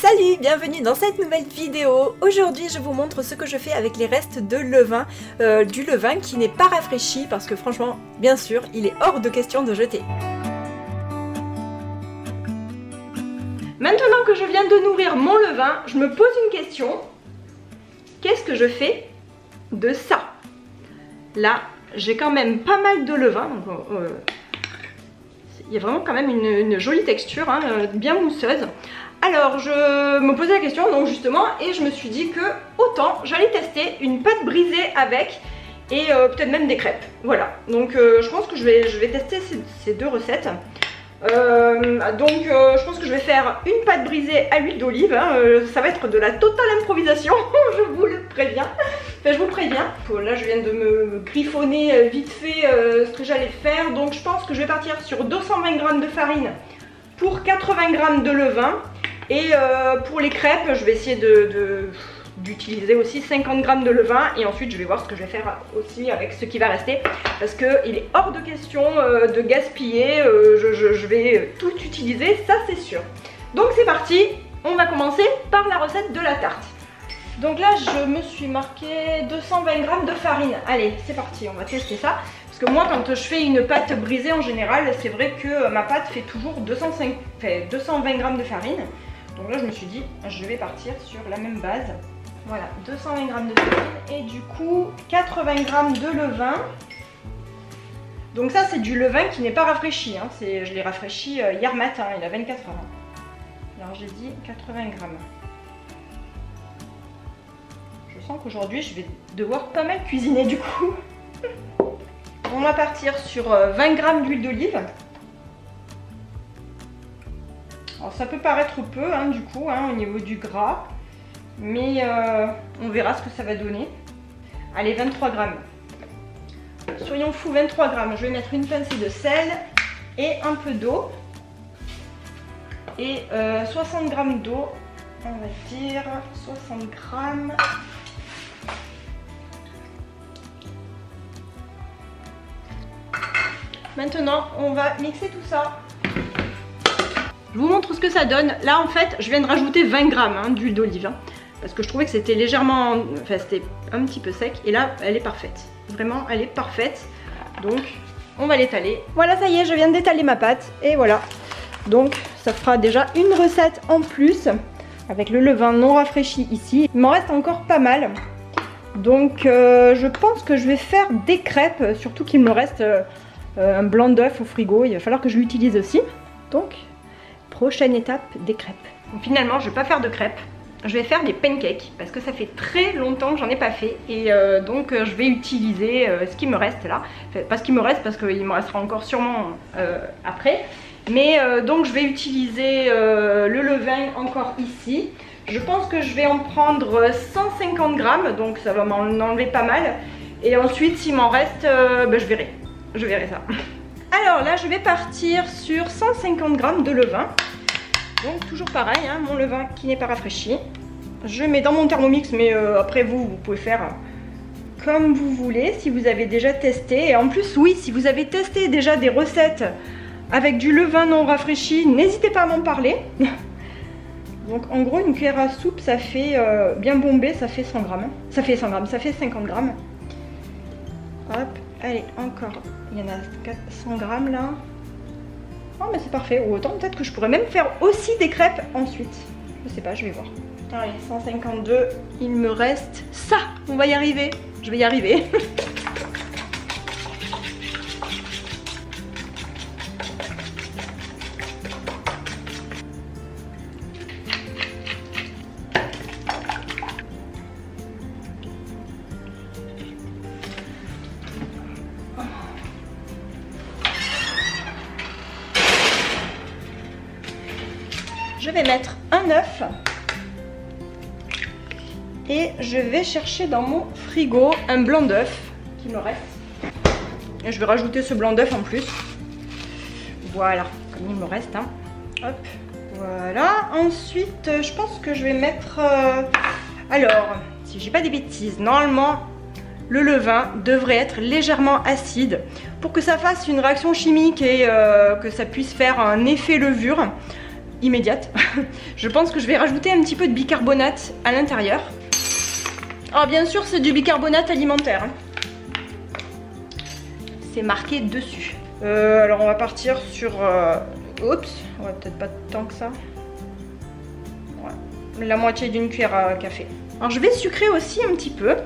Salut, bienvenue dans cette nouvelle vidéo. Aujourd'hui je vous montre ce que je fais avec les restes de levain, du levain qui n'est pas rafraîchi parce que franchement, bien sûr, il est hors de question de jeter. Maintenant que je viens de nourrir mon levain, je me pose une question. Qu'est-ce que je fais de ça? Là, j'ai quand même pas mal de levain, donc il y a vraiment quand même une jolie texture, hein, bien mousseuse. Alors je me posais la question donc justement et je me suis dit que autant j'allais tester une pâte brisée avec et peut-être même des crêpes. Voilà, donc je pense que je vais tester ces deux recettes. Je pense que je vais faire une pâte brisée à l'huile d'olive, hein. Ça va être de la totale improvisation, je vous le préviens. Enfin, je vous préviens. Là je viens de me griffonner vite fait ce que j'allais faire, donc je pense que je vais partir sur 220 g de farine pour 80 g de levain. Et pour les crêpes, je vais essayer d'utiliser aussi 50 g de levain. Et ensuite, je vais voir ce que je vais faire aussi avec ce qui va rester. Parce qu'il est hors de question de gaspiller. Je vais tout utiliser, ça c'est sûr. Donc c'est parti, on va commencer par la recette de la tarte. Donc là, je me suis marqué 220 g de farine. Allez, c'est parti, on va tester ça. Parce que moi, quand je fais une pâte brisée en général, c'est vrai que ma pâte fait toujours 220 g de farine. Donc là je me suis dit je vais partir sur la même base. Voilà, 220 g de farine et du coup 80 g de levain. Donc ça c'est du levain qui n'est pas rafraîchi, hein. Je l'ai rafraîchi hier matin, il a 24 heures. Alors j'ai dit 80 g. Je sens qu'aujourd'hui je vais devoir pas mal cuisiner du coup. On va partir sur 20 g d'huile d'olive. Alors ça peut paraître peu hein, du coup hein, au niveau du gras, mais on verra ce que ça va donner. Allez, 23 g. Soyons fous, 23 g. Je vais mettre une pincée de sel et un peu d'eau. Et 60 g d'eau, on va dire 60 g. Maintenant, on va mixer tout ça. Je vous montre ce que ça donne. Là en fait je viens de rajouter 20 g hein, d'huile d'olive hein, parce que je trouvais que c'était légèrement, enfin c'était un petit peu sec et là elle est parfaite. Vraiment elle est parfaite. Donc on va l'étaler. Voilà, ça y est, je viens d'étaler ma pâte et voilà. Donc ça fera déjà une recette en plus avec le levain non rafraîchi ici. Il m'en reste encore pas mal. Donc je pense que je vais faire des crêpes, surtout qu'il me reste un blanc d'œuf au frigo. Il va falloir que je l'utilise aussi. Donc prochaine étape, des crêpes. Donc finalement, je ne vais pas faire de crêpes, je vais faire des pancakes parce que ça fait très longtemps que j'en ai pas fait et donc je vais utiliser ce qui me reste là. Enfin, pas ce qui me reste parce qu'il me restera encore sûrement après. Mais donc je vais utiliser le levain encore ici. Je pense que je vais en prendre 150 g, donc ça va m'en enlever pas mal. Et ensuite, s'il m'en reste, je verrai. Je verrai ça. Alors là je vais partir sur 150 g de levain. Donc toujours pareil, hein, mon levain qui n'est pas rafraîchi. Je mets dans mon Thermomix, mais après vous pouvez faire comme vous voulez si vous avez déjà testé. Et en plus oui, si vous avez testé déjà des recettes avec du levain non rafraîchi, n'hésitez pas à m'en parler. Donc en gros une cuillère à soupe ça fait bien bombé, ça fait 100 g. Ça fait 100 g, ça fait 50 g. Hop, allez encore. Il y en a 100 g là. Oh mais c'est parfait. Ou autant peut-être que je pourrais même faire aussi des crêpes ensuite. Je sais pas, je vais voir. Allez, 152. Il me reste ça. On va y arriver. Je vais y arriver. Je vais mettre un œuf et je vais chercher dans mon frigo un blanc d'œuf qui me reste. Et je vais rajouter ce blanc d'œuf en plus. Voilà, comme il me reste. Hein. Hop, voilà. Ensuite, je pense que je vais mettre... Alors, si j'ai pas des bêtises, normalement, le levain devrait être légèrement acide pour que ça fasse une réaction chimique et que ça puisse faire un effet levure. immédiate. Je pense que je vais rajouter un petit peu de bicarbonate à l'intérieur. Alors bien sûr c'est du bicarbonate alimentaire, hein. C'est marqué dessus. Alors on va partir sur... Oups, ouais, peut-être pas tant que ça. Ouais, la moitié d'une cuillère à café. Alors je vais sucrer aussi un petit peu.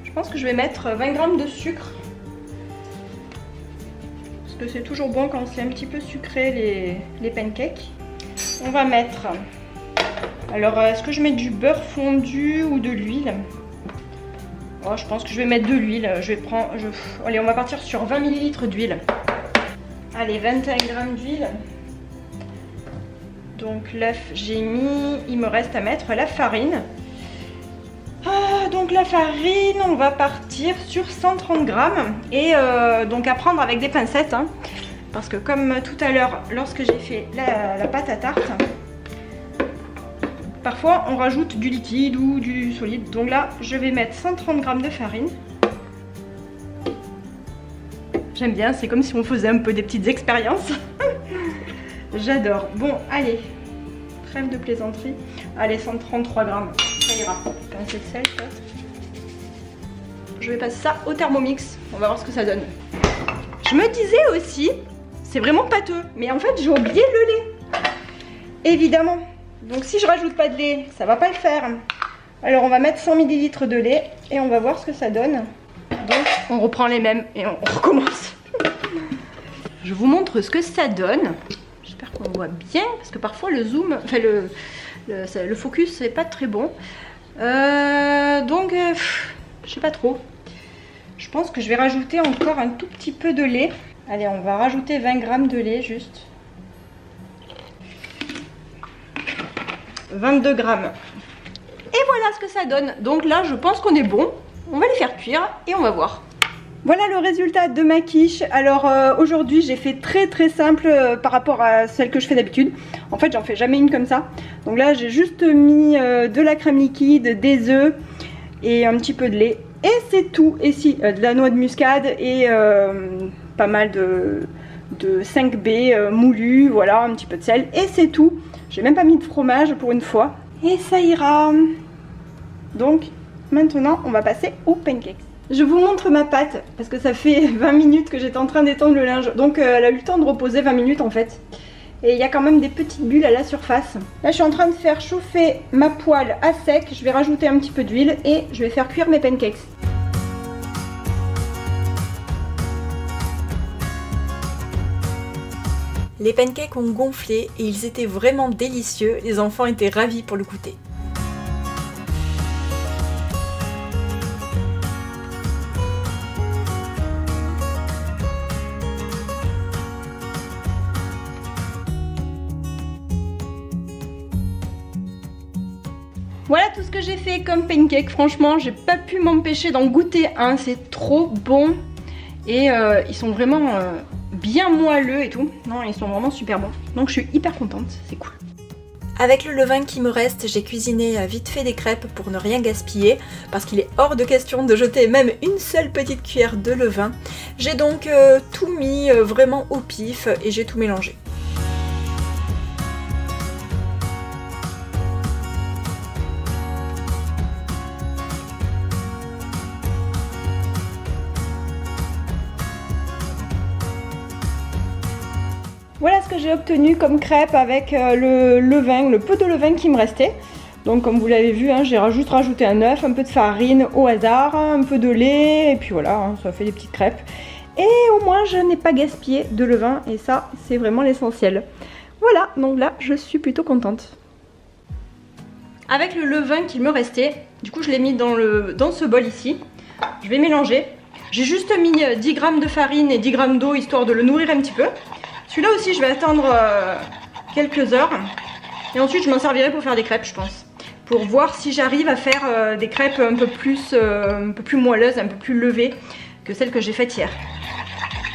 Je pense que je vais mettre 20 g de sucre. Parce que c'est toujours bon quand c'est un petit peu sucré les pancakes. On va mettre... Alors est-ce que je mets du beurre fondu ou de l'huile? Oh, je pense que je vais mettre de l'huile. Allez, on va partir sur 20 ml d'huile. Allez, 21 g d'huile. Donc l'œuf, j'ai mis. Il me reste à mettre la farine. Donc la farine, on va partir sur 130 g. Et donc à prendre avec des pincettes. Hein, parce que comme tout à l'heure, lorsque j'ai fait la pâte à tarte, parfois on rajoute du liquide ou du solide. Donc là, je vais mettre 130 g de farine. J'aime bien, c'est comme si on faisait un peu des petites expériences. J'adore. Bon, allez, trêve de plaisanterie. Allez, 133 g, ça ira. Pincée de sel, peut-être. Je vais passer ça au Thermomix. On va voir ce que ça donne. Je me disais aussi, c'est vraiment pâteux, mais en fait j'ai oublié le lait. Évidemment. Donc si je rajoute pas de lait, ça va pas le faire. Alors on va mettre 100 ml de lait et on va voir ce que ça donne. Donc on reprend les mêmes et on recommence. Je vous montre ce que ça donne. J'espère qu'on voit bien parce que parfois le zoom, enfin le focus c'est pas très bon. Je sais pas trop. Je pense que je vais rajouter encore un tout petit peu de lait. Allez, on va rajouter 20 g de lait juste. 22 g. Et voilà ce que ça donne. Donc là, je pense qu'on est bon. On va les faire cuire et on va voir. Voilà le résultat de ma quiche. Alors aujourd'hui, j'ai fait très simple par rapport à celle que je fais d'habitude. En fait, j'en fais jamais une comme ça. Donc là, j'ai juste mis de la crème liquide, des œufs et un petit peu de lait. Et c'est tout. Et si, de la noix de muscade et pas mal de 5B moulu, voilà, un petit peu de sel. Et c'est tout. J'ai même pas mis de fromage pour une fois. Et ça ira. Donc maintenant on va passer aux pancakes. Je vous montre ma pâte parce que ça fait 20 minutes que j'étais en train d'étendre le linge. Donc elle a eu le temps de reposer 20 minutes en fait. Et il y a quand même des petites bulles à la surface. Là je suis en train de faire chauffer ma poêle à sec. Je vais rajouter un petit peu d'huile et je vais faire cuire mes pancakes. Les pancakes ont gonflé et ils étaient vraiment délicieux, les enfants étaient ravis pour le goûter. Voilà tout ce que j'ai fait comme pancake. Franchement, j'ai pas pu m'empêcher d'en goûter un, c'est trop bon. Et ils sont vraiment bien moelleux et tout. Non, ils sont vraiment super bons. Donc je suis hyper contente, c'est cool. Avec le levain qui me reste, j'ai cuisiné vite fait des crêpes pour ne rien gaspiller parce qu'il est hors de question de jeter même une seule petite cuillère de levain. J'ai donc tout mis vraiment au pif et j'ai tout mélangé. Voilà ce que j'ai obtenu comme crêpe avec le levain, le peu de levain qui me restait. Donc comme vous l'avez vu, hein, j'ai juste rajouté un œuf, un peu de farine au hasard, un peu de lait, et puis voilà, hein, ça fait des petites crêpes. Et au moins je n'ai pas gaspillé de levain, et ça c'est vraiment l'essentiel. Voilà, donc là je suis plutôt contente. Avec le levain qu'il me restait, du coup je l'ai mis dans ce bol ici. Je vais mélanger. J'ai juste mis 10 g de farine et 10 g d'eau histoire de le nourrir un petit peu. Celui-là aussi je vais attendre quelques heures et ensuite je m'en servirai pour faire des crêpes je pense. Pour voir si j'arrive à faire des crêpes un peu plus moelleuses, un peu plus levées que celles que j'ai faites hier.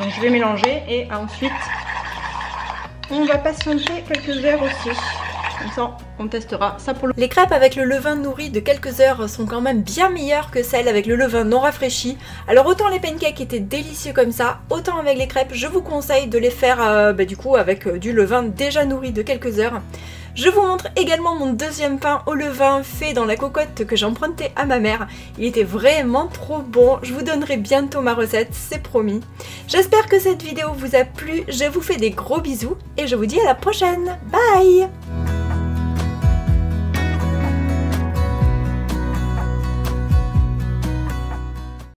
Donc je vais mélanger et ensuite on va patienter quelques heures aussi. Comme ça, on testera ça pour le... Les crêpes avec le levain nourri de quelques heures sont quand même bien meilleures que celles avec le levain non rafraîchi. Alors autant les pancakes étaient délicieux comme ça, autant avec les crêpes, je vous conseille de les faire du coup avec du levain déjà nourri de quelques heures. Je vous montre également mon deuxième pain au levain fait dans la cocotte que j'ai emprunté à ma mère. Il était vraiment trop bon, je vous donnerai bientôt ma recette, c'est promis. J'espère que cette vidéo vous a plu, je vous fais des gros bisous et je vous dis à la prochaine. Bye!